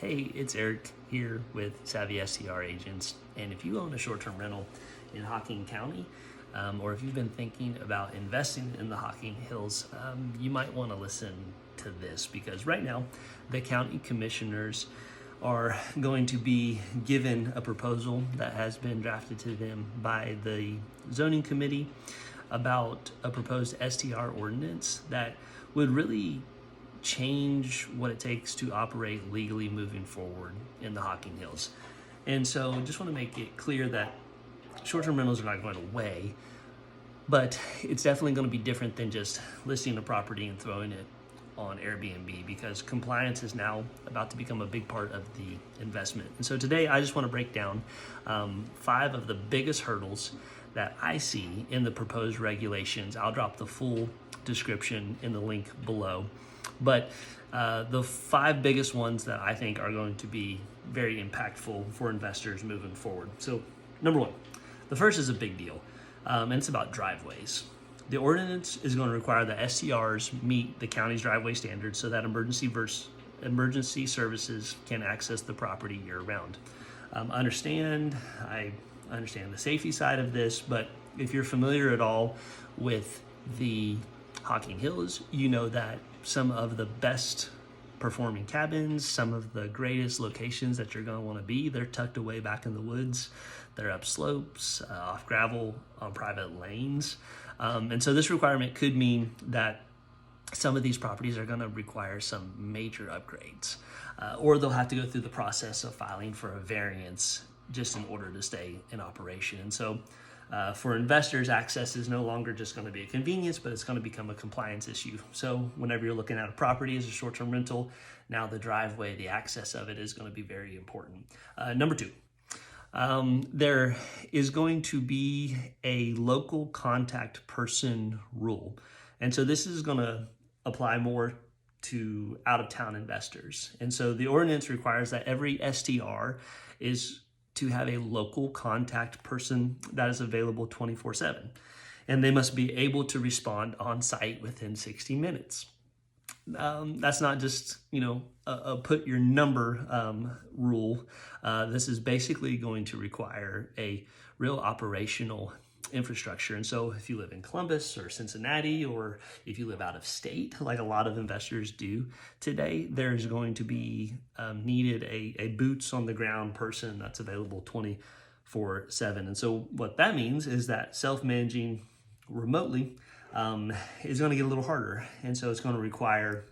Hey, it's Eric here with Savvy STR Agents. And if you own a short-term rental in Hocking County, or if you've been thinking about investing in the Hocking Hills, you might want to listen to this because right now the county commissioners are going to be given a proposal that has been drafted to them by the zoning committee about a proposed STR ordinance that would really change what it takes to operate legally moving forward in the Hocking Hills. And so just want to make it clear that short-term rentals are not going away, but it's definitely going to be different than just listing a property and throwing it on Airbnb, because compliance is now about to become a big part of the investment. And so today I just want to break down 5 of the biggest hurdles that I see in the proposed regulations. I'll drop the full description in the link below. But the 5 biggest ones that I think are going to be very impactful for investors moving forward. So number 1, the first is a big deal, and it's about driveways. The ordinance is going to require that STRs meet the county's driveway standards so that emergency services can access the property year-round. I understand the safety side of this, but if you're familiar at all with the Hocking Hills, you know that some of the best performing cabins, some of the greatest locations that you're going to want to be, they're tucked away back in the woods. They're up slopes, off gravel, on private lanes. And so this requirement could mean that some of these properties are going to require some major upgrades, or they'll have to go through the process of filing for a variance just in order to stay in operation. And so for investors, access is no longer just going to be a convenience, but it's going to become a compliance issue. So whenever you're looking at a property as a short-term rental, now the driveway, the access of it is going to be very important. Number 2, there is going to be a local contact person rule. And so this is going to apply more to out-of-town investors. And so the ordinance requires that every STR is to have a local contact person that is available 24/7. And they must be able to respond on site within 60 minutes. That's not just, a put your number rule. This is basically going to require a real operational infrastructure. And so if you live in Columbus or Cincinnati, or if you live out of state, like a lot of investors do today, there's going to be needed a boots on the ground person that's available 24/7. And so what that means is that self-managing remotely is going to get a little harder. And so it's going to require